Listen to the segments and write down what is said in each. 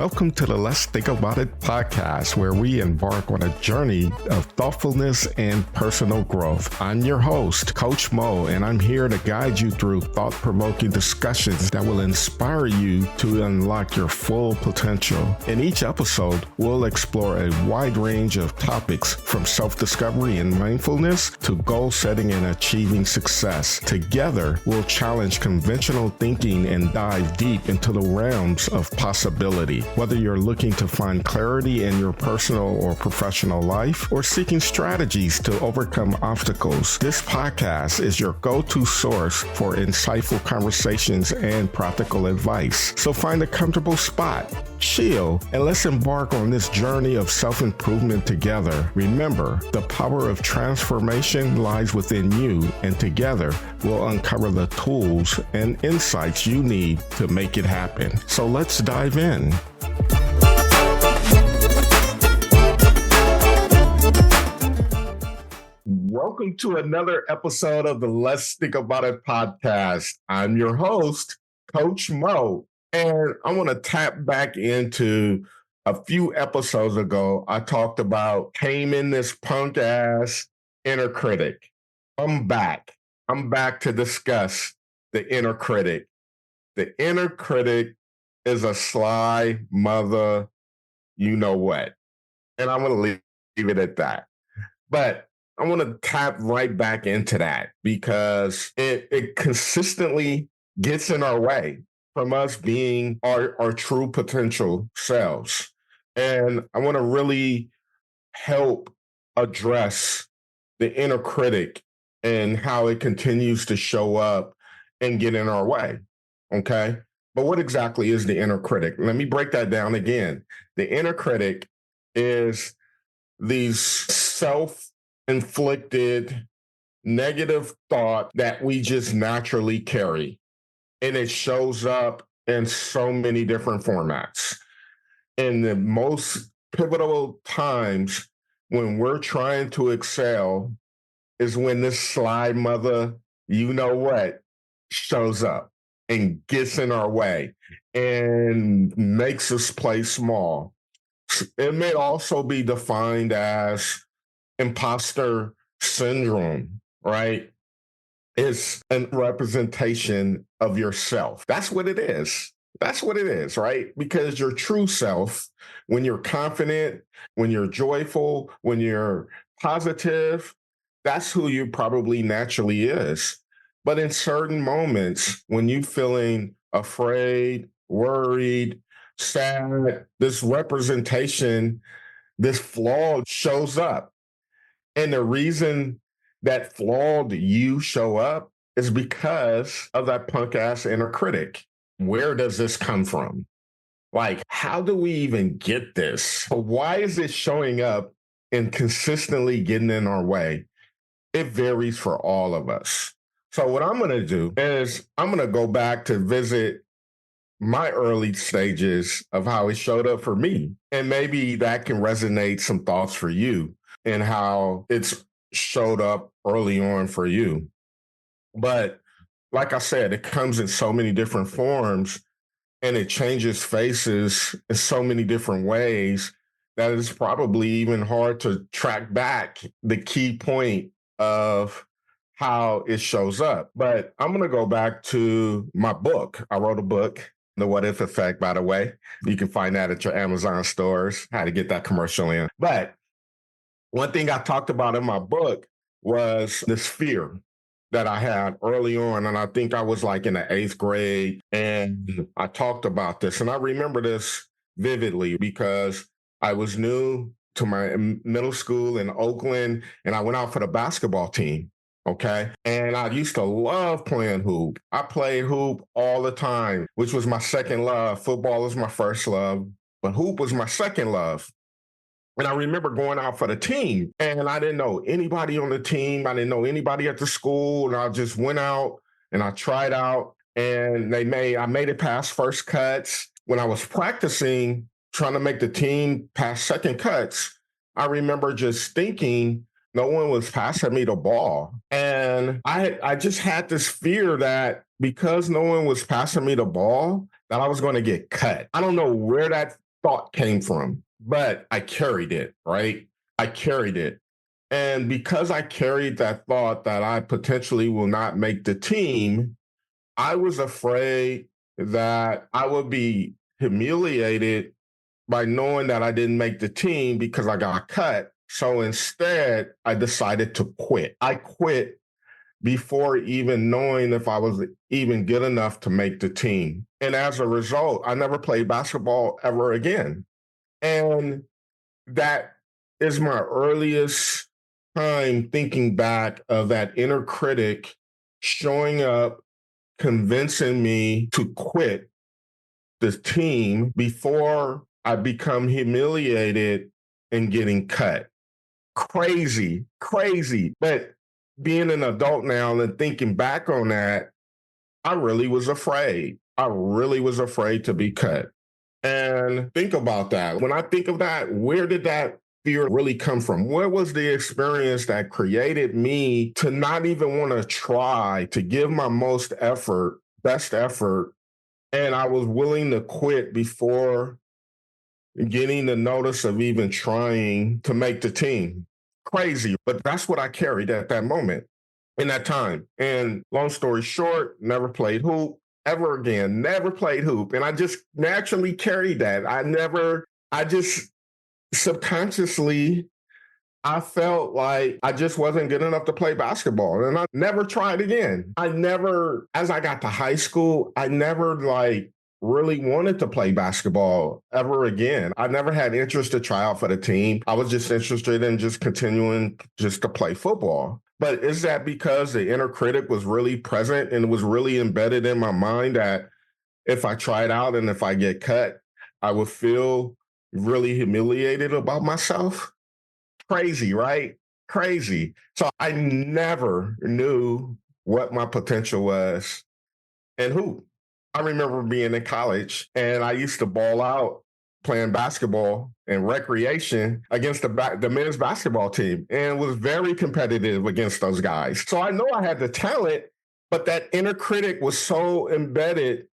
Welcome to the Let's Think About It podcast, where we embark on a journey of thoughtfulness and personal growth. I'm your host, Coach Mo, and I'm here to guide you through thought-provoking discussions that will inspire you to unlock your full potential. In each episode, we'll explore a wide range of topics from self-discovery and mindfulness to goal setting and achieving success. Together, we'll challenge conventional thinking and dive deep into the realms of possibility. Whether you're looking to find clarity in your personal or professional life or seeking strategies to overcome obstacles, this podcast is your go-to source for insightful conversations and practical advice. So find a comfortable spot, chill, and let's embark on this journey of self-improvement together. Remember, the power of transformation lies within you, and together we'll uncover the tools and insights you need to make it happen. So let's dive in. Welcome to another episode of the Let's Think About It podcast. I'm your host, Coach Mo, and I want to tap back into a few episodes ago. I talked about taming this punk ass inner critic. I'm back to discuss the inner critic. The inner critic is a sly mother, you know what. And I'm going to leave it at that. But I want to tap right back into that because it consistently gets in our way from us being our true potential selves. And I want to really help address the inner critic and how it continues to show up and get in our way. Okay. But what exactly is the inner critic? Let me break that down again. The inner critic is these self-inflicted negative thought that we just naturally carry. And it shows up in so many different formats. In the most pivotal times when we're trying to excel is when this sly mother, you know what, shows up and gets in our way and makes us play small. It may also be defined as imposter syndrome, right? It's a representation of yourself. That's what it is. That's what it is, right? Because your true self, when you're confident, when you're joyful, when you're positive, that's who you probably naturally is. But in certain moments, when you're feeling afraid, worried, sad, this representation, this flaw shows up. And the reason that flawed you show up is because of that punk ass inner critic. Where does this come from? Like, how do we even get this? Why is it showing up and consistently getting in our way? It varies for all of us. So what I'm going to do is I'm going to go back to visit my early stages of how it showed up for me. And maybe that can resonate some thoughts for you and how it's showed up early on for you. But like I said, it comes in so many different forms and it changes faces in so many different ways that it's probably even hard to track back the key point of how it shows up. But I'm going to go back to my book. I wrote a book, The What If Effect, by the way. You can find that at your Amazon stores, how to get that commercial in. But one thing I talked about in my book was this fear that I had early on. And I think I was like in the 8th grade. And I talked about this. And I remember this vividly because I was new to my middle school in Oakland. And I went out for the basketball team. Okay. And I used to love playing hoop. I played hoop all the time, which was my second love. Football was my first love, but hoop was my second love. And I remember going out for the team and I didn't know anybody on the team. I didn't know anybody at the school. And I just went out and I tried out and I made it past first cuts. When I was practicing, trying to make the team past second cuts, I remember just thinking no one was passing me the ball. And I just had this fear that because no one was passing me the ball, that I was going to get cut. I don't know where that thought came from, but I carried it, right? I carried it. And because I carried that thought that I potentially will not make the team, I was afraid that I would be humiliated by knowing that I didn't make the team because I got cut. So instead, I decided to quit. I quit before even knowing if I was even good enough to make the team. And as a result, I never played basketball ever again. And that is my earliest time thinking back of that inner critic showing up, convincing me to quit the team before I become humiliated and getting cut. Crazy, crazy. But being an adult now and thinking back on that, I really was afraid. I really was afraid to be cut. And think about that. When I think of that, where did that fear really come from? Where was the experience that created me to not even want to try to give my most effort, best effort? And I was willing to quit before getting the notice of even trying to make the team. Crazy, but that's what I carried at that moment in that time. And long story short, never played hoop ever again, never played hoop. And I just naturally carried that. I just subconsciously I felt like I just wasn't good enough to play basketball. And I never tried again. As I got to high school, I never really wanted to play basketball ever again. I never had interest to try out for the team. I was just interested in just continuing just to play football. But is that because the inner critic was really present and was really embedded in my mind that if I tried out and if I get cut, I would feel really humiliated about myself? Crazy, right? Crazy. So I never knew what my potential was and who. I remember being in college and I used to ball out playing basketball and recreation against the men's basketball team and was very competitive against those guys. So I know I had the talent, but that inner critic was so embedded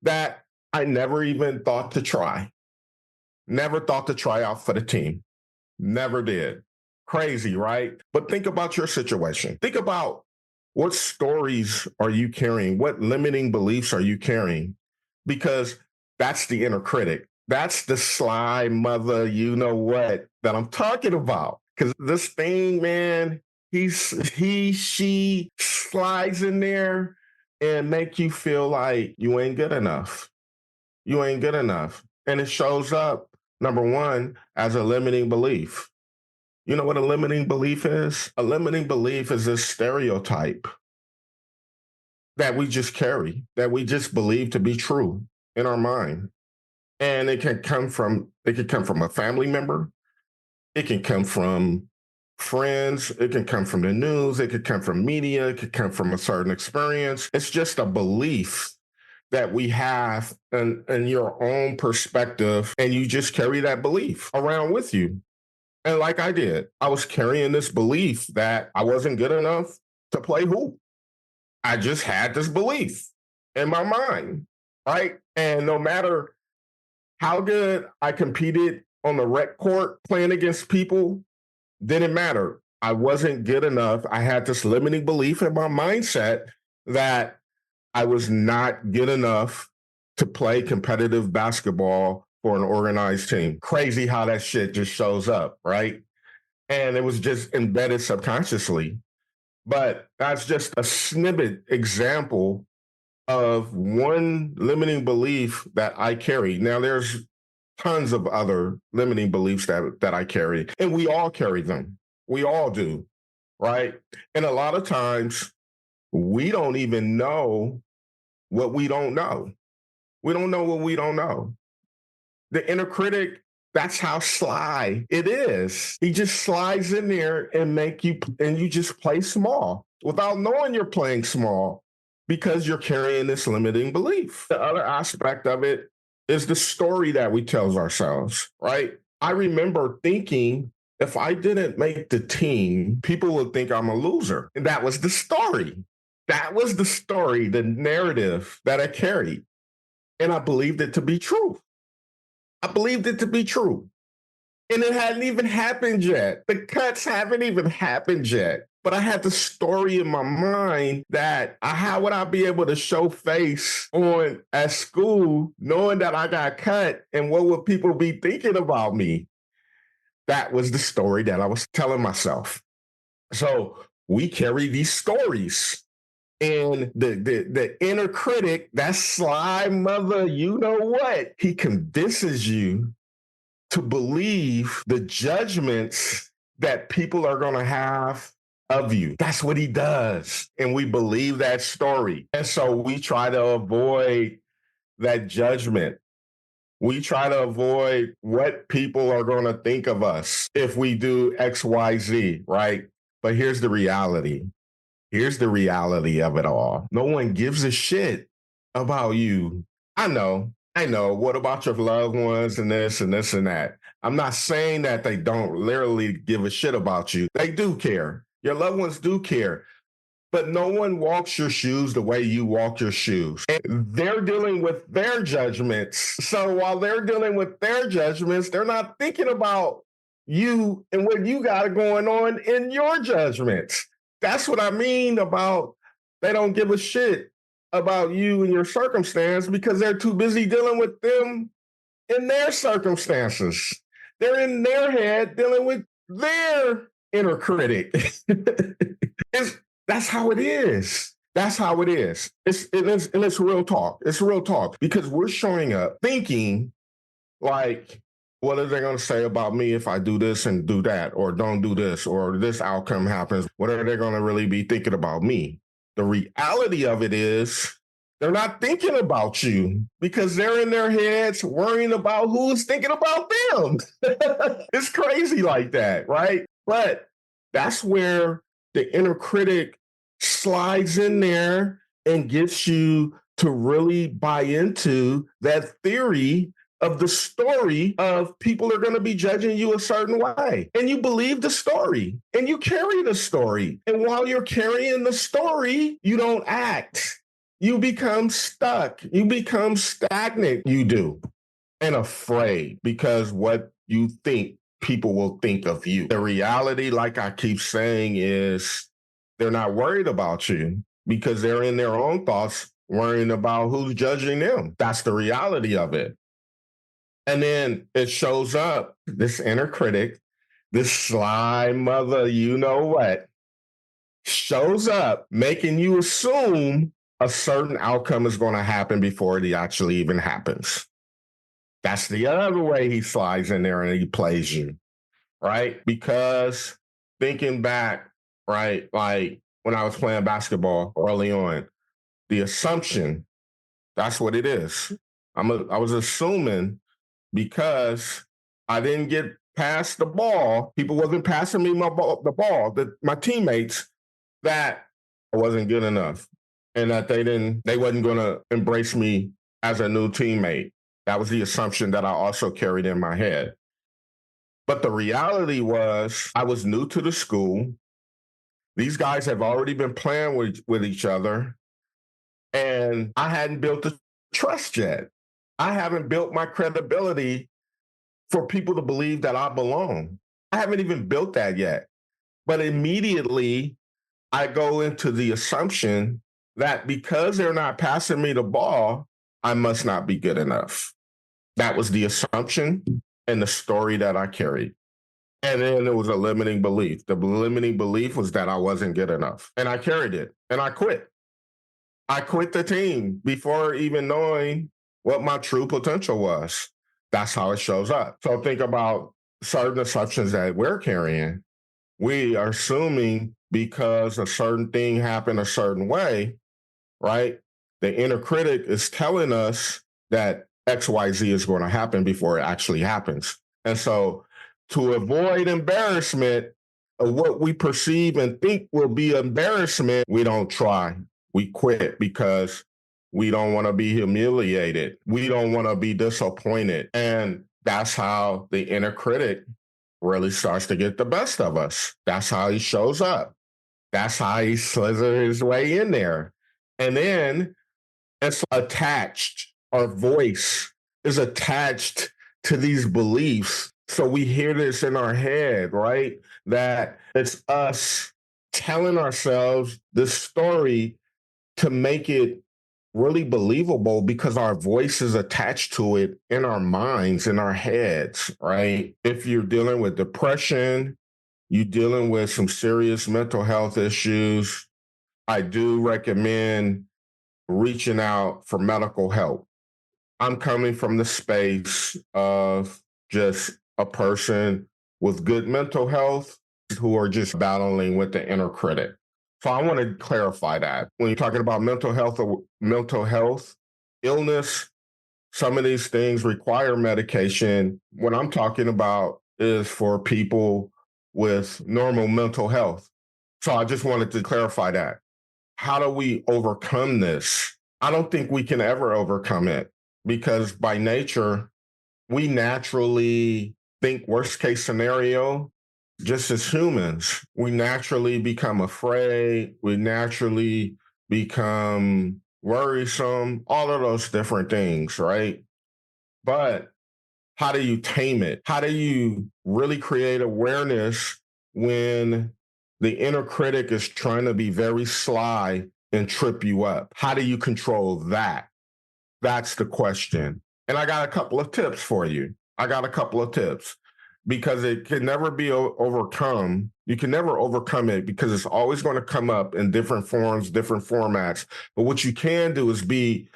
that I never even thought to try. Never thought to try out for the team. Never did. Crazy, right? But think about your situation. Think about what stories are you carrying? What limiting beliefs are you carrying? Because that's the inner critic. That's the sly mother, you know what, that I'm talking about. Because this thing, man, she slides in there and make you feel like you ain't good enough. You ain't good enough. And it shows up, number one, as a limiting belief. You know what a limiting belief is? A limiting belief is a stereotype that we just carry, that we just believe to be true in our mind. And it can come from a family member, it can come from friends, it can come from the news, it could come from media, it could come from a certain experience. It's just a belief that we have in your own perspective, and you just carry that belief around with you. And like I did, I was carrying this belief that I wasn't good enough to play hoop. I just had this belief in my mind, right? And no matter how good I competed on the rec court playing against people, didn't matter. I wasn't good enough. I had this limiting belief in my mindset that I was not good enough to play competitive basketball for an organized team. Crazy how that shit just shows up, right? And it was just embedded subconsciously. But that's just a snippet example of one limiting belief that I carry. Now, there's tons of other limiting beliefs that I carry, and we all carry them. We all do, right? And a lot of times we don't even know what we don't know. We don't know what we don't know. The inner critic, that's how sly it is. He just slides in there and you just play small without knowing you're playing small because you're carrying this limiting belief. The other aspect of it is the story that we tell ourselves, right? I remember thinking if I didn't make the team, people would think I'm a loser. And that was the story. That was the story, the narrative that I carried. And I believed it to be true. I believed it to be true. And it hadn't even happened yet. The cuts haven't even happened yet. But I had the story in my mind that how would I be able to show face on at school knowing that I got cut, and what would people be thinking about me? That was the story that I was telling myself. So we carry these stories. And the inner critic, that Sly mother, you know what? He convinces you to believe the judgments that people are going to have of you. That's what he does. And we believe that story. And so we try to avoid that judgment. We try to avoid what people are going to think of us if we do XYZ, right? But here's the reality. Here's the reality of it all. No one gives a shit about you. I know. I know. What about your loved ones and this and this and that? I'm not saying that they don't literally give a shit about you. They do care. Your loved ones do care. But no one walks your shoes the way you walk your shoes. And they're dealing with their judgments. So while they're dealing with their judgments, they're not thinking about you and what you got going on in your judgments. That's what I mean about they don't give a shit about you and your circumstance because they're too busy dealing with them in their circumstances. They're in their head dealing with their inner critic. That's how it is. That's how it is. It's real talk. It's real talk because we're showing up thinking like, what are they going to say about me if I do this and do that, or don't do this, or this outcome happens? What are they going to really be thinking about me? The reality of it is they're not thinking about you because they're in their heads worrying about who's thinking about them. It's crazy like that, right? But that's where the inner critic slides in there and gets you to really buy into that theory of the story of people are going to be judging you a certain way. And you believe the story and you carry the story. And while you're carrying the story, you don't act. You become stuck. You become stagnant. You do. And afraid because what you think people will think of you. The reality, like I keep saying, is they're not worried about you because they're in their own thoughts worrying about who's judging them. That's the reality of it. And then it shows up, this inner critic, this sly mother, you know what, shows up making you assume a certain outcome is going to happen before it actually even happens. That's the other way he slides in there and he plays you, right? Because thinking back, right, like when I was playing basketball early on, the assumption, that's what it is. I was assuming because I didn't get past the ball, people wasn't passing me the ball, my teammates, that I wasn't good enough and that they wasn't going to embrace me as a new teammate. That was the assumption that I also carried in my head. But the reality was I was new to the school. These guys have already been playing with each other, and I hadn't built the trust yet. I haven't built my credibility for people to believe that I belong. I haven't even built that yet. But immediately I go into the assumption that because they're not passing me the ball, I must not be good enough. That was the assumption and the story that I carried. And then it was a limiting belief. The limiting belief was that I wasn't good enough. And I carried it and I quit. I quit the team before even knowing what my true potential was. That's how it shows up. So think about certain assumptions that we're carrying. We are assuming because a certain thing happened a certain way, right? The inner critic is telling us that XYZ is going to happen before it actually happens. And so to avoid embarrassment of what we perceive and think will be embarrassment, we don't try. We quit because we don't want to be humiliated. We don't want to be disappointed. And that's how the inner critic really starts to get the best of us. That's how he shows up. That's how he slithers his way in there. And then it's attached. Our voice is attached to these beliefs. So we hear this in our head, right? That it's us telling ourselves this story to make it really believable because our voice is attached to it in our minds, in our heads, right? If you're dealing with depression, you're dealing with some serious mental health issues, I do recommend reaching out for medical help. I'm coming from the space of just a person with good mental health who are just battling with the inner critic. So I want to clarify that. When you're talking about mental health, illness, some of these things require medication. What I'm talking about is for people with normal mental health. So I just wanted to clarify that. How do we overcome this? I don't think we can ever overcome it because by nature, we naturally think worst case scenario. Just as humans, we naturally become afraid. We naturally become worrisome, all of those different things, right? But how do you tame it? How do you really create awareness when the inner critic is trying to be very sly and trip you up? How do you control that? That's the question. And I got a couple of tips for you. I got a couple of tips because it can never be overcome. You can never overcome it because it's always going to come up in different forms, different formats. But what you can do is be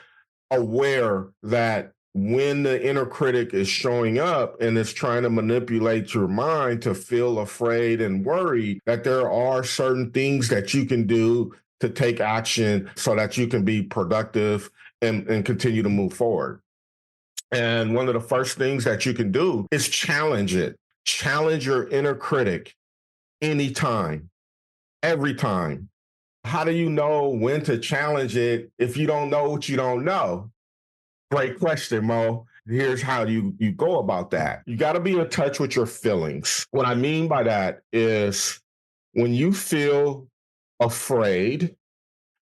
aware that when the inner critic is showing up and is trying to manipulate your mind to feel afraid and worried, that there are certain things that you can do to take action so that you can be productive and continue to move forward. And one of the first things that you can do is challenge it. Challenge your inner critic anytime, every time. How do you know when to challenge it if you don't know what you don't know? Great question, Mo. Here's how you go about that. You got to be in touch with your feelings. What I mean by that is when you feel afraid,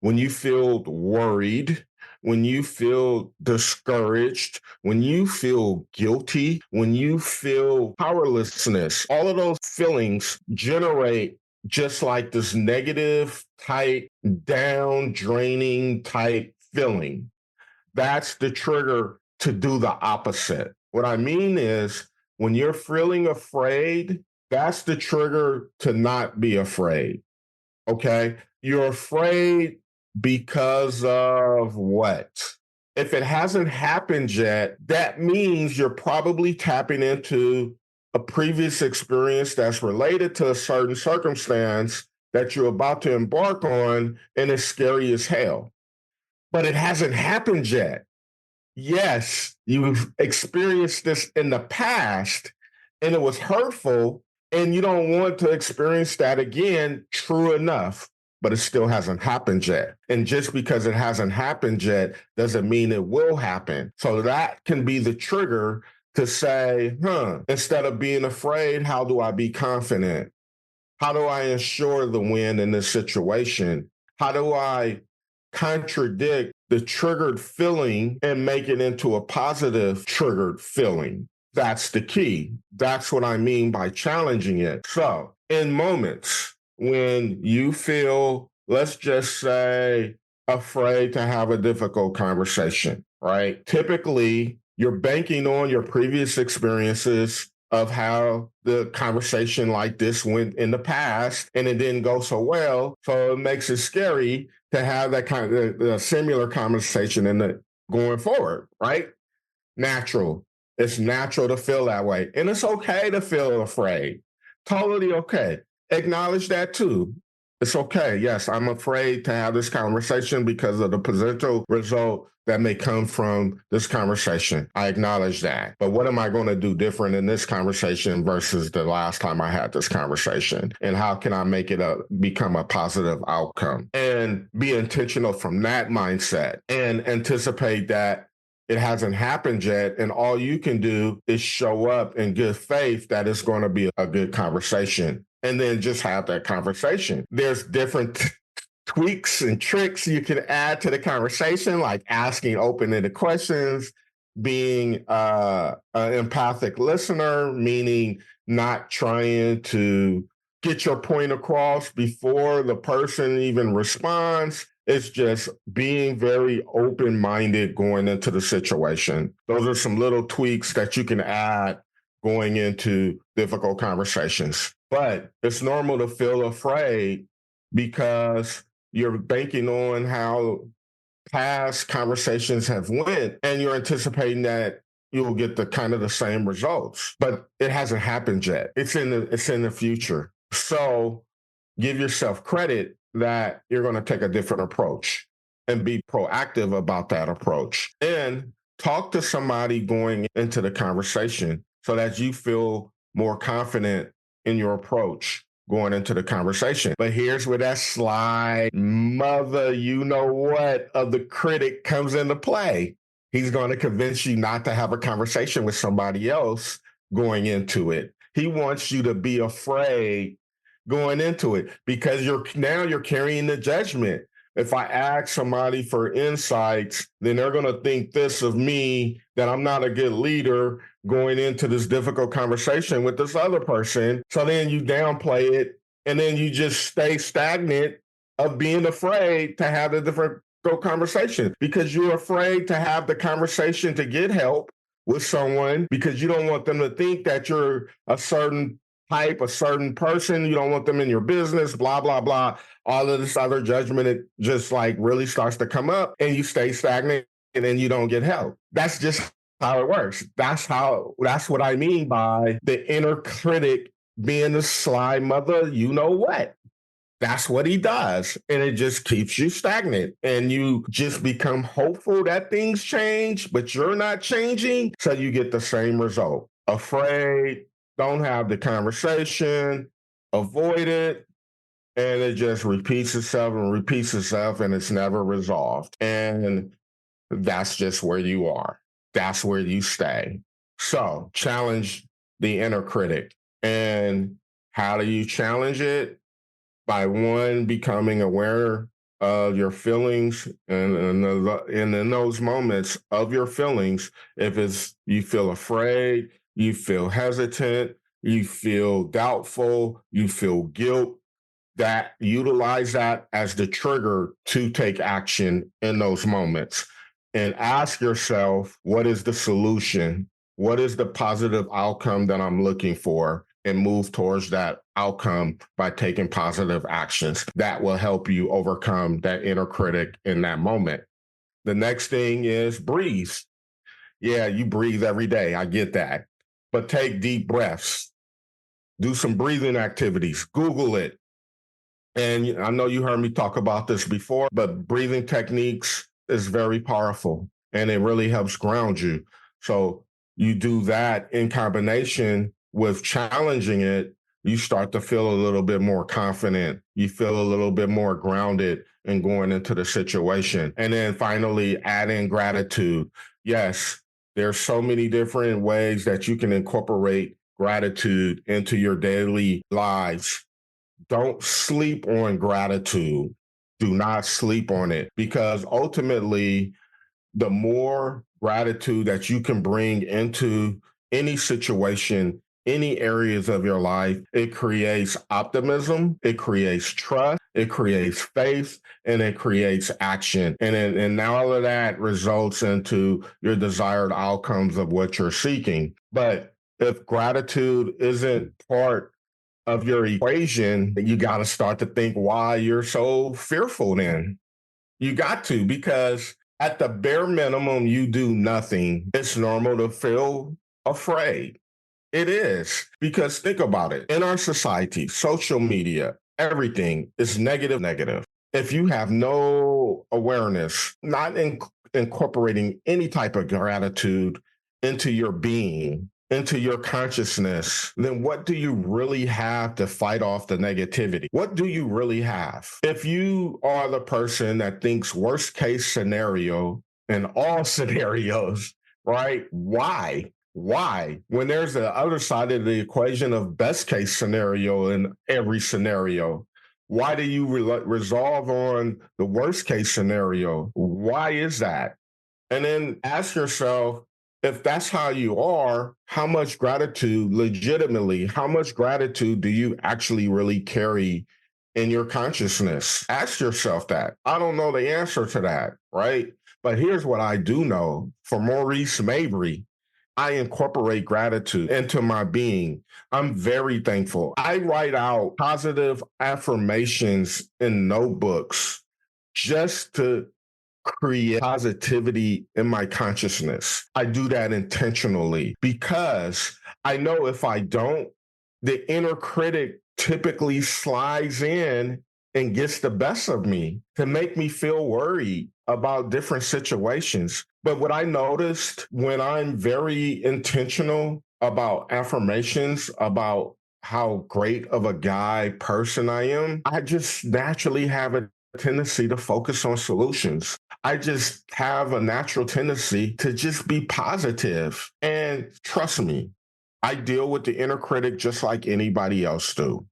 when you feel worried, when you feel discouraged, when you feel guilty, when you feel powerlessness, all of those feelings generate just like this negative type, down draining type feeling. That's the trigger to do the opposite. What I mean is when you're feeling afraid, that's the trigger to not be afraid. Okay. You're afraid because of what? If it hasn't happened yet, that means you're probably tapping into a previous experience that's related to a certain circumstance that you're about to embark on, and it's scary as hell. But it hasn't happened yet. Yes, you've experienced this in the past and it was hurtful, and you don't want to experience that again. True enough, but it still hasn't happened yet. And just because it hasn't happened yet doesn't mean it will happen. So that can be the trigger to say, instead of being afraid, how do I be confident? How do I ensure the win in this situation? How do I contradict the triggered feeling and make it into a positive triggered feeling? That's the key. That's what I mean by challenging it. So, in moments when you feel, let's just say, afraid to have a difficult conversation, right? Typically, you're banking on your previous experiences of how the conversation like this went in the past and it didn't go so well. So it makes it scary to have that kind of similar conversation in the going forward, right? Natural. It's natural to feel that way. And it's okay to feel afraid. Totally okay. Acknowledge that too. It's okay. Yes, I'm afraid to have this conversation because of the potential result that may come from this conversation. I acknowledge that. But what am I going to do different in this conversation versus the last time I had this conversation? And how can I make it become a positive outcome? And be intentional from that mindset and anticipate that it hasn't happened yet. And all you can do is show up in good faith that it's going to be a good conversation. And then just have that conversation. There's different tweaks and tricks you can add to the conversation, like asking open-ended questions, being an empathic listener, meaning not trying to get your point across before the person even responds. It's just being very open minded going into the situation. Those are some little tweaks that you can add going into difficult conversations. But it's normal to feel afraid because you're banking on how past conversations have went and you're anticipating that you'll get the kind of the same results, but it hasn't happened yet. It's in the future. So give yourself credit that you're going to take a different approach and be proactive about that approach, and talk to somebody going into the conversation so that you feel more confident in your approach going into the conversation. But here's where that sly mother, you know what, of the critic comes into play. He's going to convince you not to have a conversation with somebody else going into it. He wants you to be afraid going into it because you're carrying the judgment. If I ask somebody for insights, then they're going to think this of me, that I'm not a good leader going into this difficult conversation with this other person. So then you downplay it and then you just stay stagnant of being afraid to have the difficult conversation because you're afraid to have the conversation to get help with someone because you don't want them to think that you're a certain type, a certain person. You don't want them in your business, blah, blah, blah. All of this other judgment, it just like really starts to come up and you stay stagnant and then you don't get help. That's just how it works. That's what I mean by the inner critic being the sly mother, you know what? That's what he does. And it just keeps you stagnant. And you just become hopeful that things change, but you're not changing. So you get the same result. Afraid, don't have the conversation, avoid it, and it just repeats itself and repeats itself, and it's never resolved. And that's just where you are. That's where you stay. So challenge the inner critic. And how do you challenge it? By one, becoming aware of your feelings and in those moments of your feelings, if it's you feel afraid, you feel hesitant, you feel doubtful, you feel guilt, that utilize that as the trigger to take action in those moments and ask yourself, what is the solution? What is the positive outcome that I'm looking for? And move towards that outcome by taking positive actions that will help you overcome that inner critic in that moment. The next thing is breathe. Yeah, you breathe every day. I get that. But take deep breaths. Do some breathing activities. Google it. And I know you heard me talk about this before, but breathing techniques is very powerful and it really helps ground you. So you do that in combination with challenging it, you start to feel a little bit more confident. You feel a little bit more grounded in going into the situation. And then finally, add in gratitude. Yes, there's so many different ways that you can incorporate gratitude into your daily lives. Don't sleep on gratitude. Do not sleep on it because ultimately, the more gratitude that you can bring into any situation, any areas of your life, it creates optimism, it creates trust, it creates faith, and it creates action. And now all of that results into your desired outcomes of what you're seeking. But if gratitude isn't part of your equation, you got to start to think why you're so fearful then. You got to, because at the bare minimum, you do nothing. It's normal to feel afraid. It is. Because think about it. In our society, social media, everything is negative, negative. If you have no awareness, not incorporating any type of gratitude into your being, into your consciousness, then what do you really have to fight off the negativity? What do you really have? If you are the person that thinks worst case scenario in all scenarios, right? Why? Why? When there's the other side of the equation of best case scenario in every scenario, why do you resolve on the worst case scenario? Why is that? And then ask yourself, If that's how you are, how much gratitude, legitimately, how much gratitude do you actually really carry in your consciousness? Ask yourself that. I don't know the answer to that, right? But here's what I do know. For Maurice Mabry, I incorporate gratitude into my being. I'm very thankful. I write out positive affirmations in notebooks just to create positivity in my consciousness. I do that intentionally because I know if I don't, the inner critic typically slides in and gets the best of me to make me feel worried about different situations. But what I noticed when I'm very intentional about affirmations, about how great of a guy person I am, I just naturally have a tendency to focus on solutions. I just have a natural tendency to just be positive. And trust me, I deal with the inner critic just like anybody else do.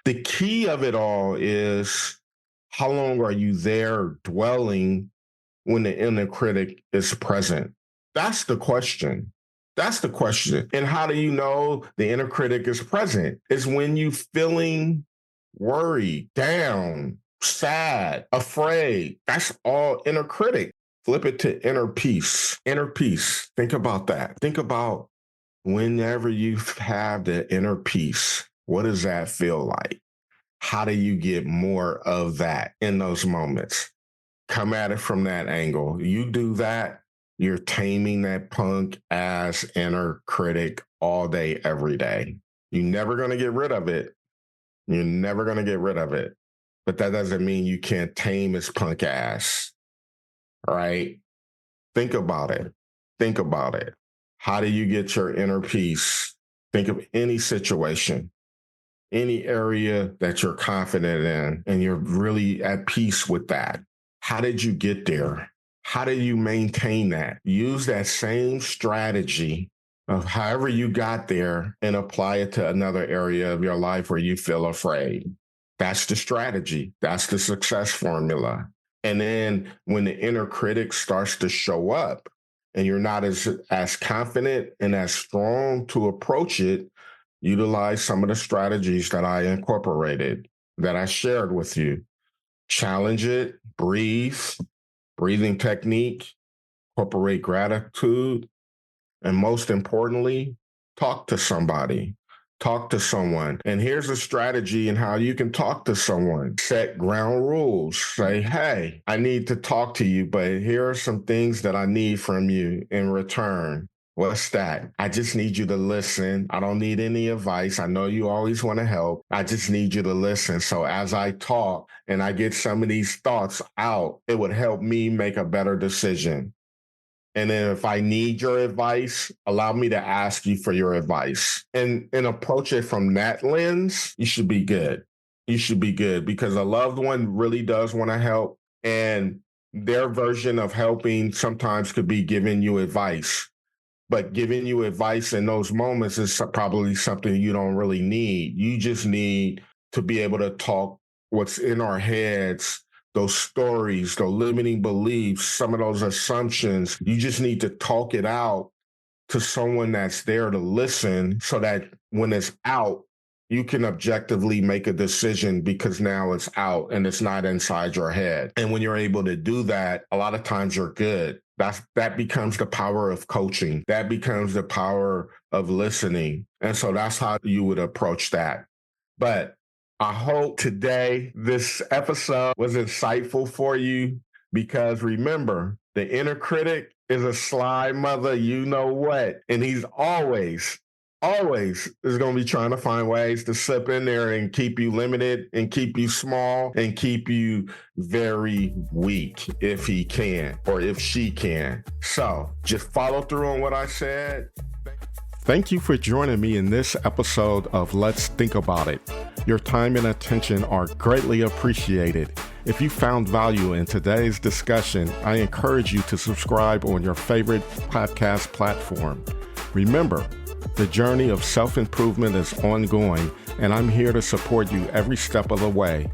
The key of it all is how long are you there dwelling when the inner critic is present? That's the question. That's the question. And how do you know the inner critic is present? Is when you feeling worried, down, sad, afraid. That's all inner critic. Flip it to inner peace. Inner peace. Think about that. Think about whenever you have the inner peace, what does that feel like? How do you get more of that in those moments? Come at it from that angle. You do that, you're taming that punk ass inner critic all day, every day. You're never going to get rid of it. You're never going to get rid of it. But that doesn't mean you can't tame his punk ass, right? Think about it. Think about it. How do you get your inner peace? Think of any situation, any area that you're confident in, and you're really at peace with that. How did you get there? How do you maintain that? Use that same strategy of however you got there and apply it to another area of your life where you feel afraid. That's the strategy. That's the success formula. And then when the inner critic starts to show up and you're not as confident and as strong to approach it, utilize some of the strategies that I incorporated, that I shared with you. Challenge it, breathe, breathing technique, incorporate gratitude, and most importantly, talk to somebody. Talk to someone. And here's a strategy in how you can talk to someone. Set ground rules. Say, hey, I need to talk to you, but here are some things that I need from you in return. What's that? I just need you to listen. I don't need any advice. I know you always want to help. I just need you to listen. So as I talk and I get some of these thoughts out, it would help me make a better decision. And then if I need your advice, allow me to ask you for your advice and approach it from that lens. You should be good. You should be good because a loved one really does want to help. And their version of helping sometimes could be giving you advice. But giving you advice in those moments is probably something you don't really need. You just need to be able to talk what's in our heads, those stories, the limiting beliefs, some of those assumptions. You just need to talk it out to someone that's there to listen so that when it's out, you can objectively make a decision because now it's out and it's not inside your head. And when you're able to do that, a lot of times you're good. That becomes the power of coaching. That becomes the power of listening. And so that's how you would approach that. But I hope today this episode was insightful for you because remember, the inner critic is a sly mother, you know what, and he's always is going to be trying to find ways to slip in there and keep you limited and keep you small and keep you very weak if he can or if she can. So just follow through on what I said. Thank you for joining me in this episode of Let's Think About It. Your time and attention are greatly appreciated. If you found value in today's discussion, I encourage you to subscribe on your favorite podcast platform. Remember, the journey of self-improvement is ongoing, and I'm here to support you every step of the way.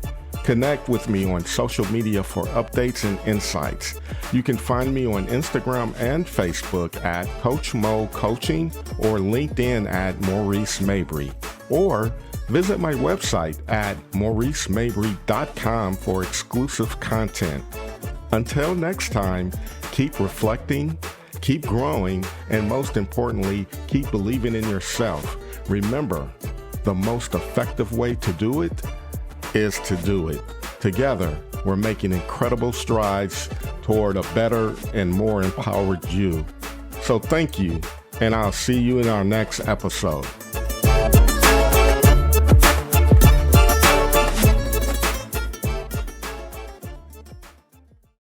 Connect with me on social media for updates and insights. You can find me on Instagram and Facebook at Coach Mo Coaching or LinkedIn at Maurice Mabry. Or visit my website at mauricemabry.com for exclusive content. Until next time, keep reflecting, keep growing, and most importantly, keep believing in yourself. Remember, the most effective way to do it is to do it. Together, we're making incredible strides toward a better and more empowered you. So thank you, and I'll see you in our next episode.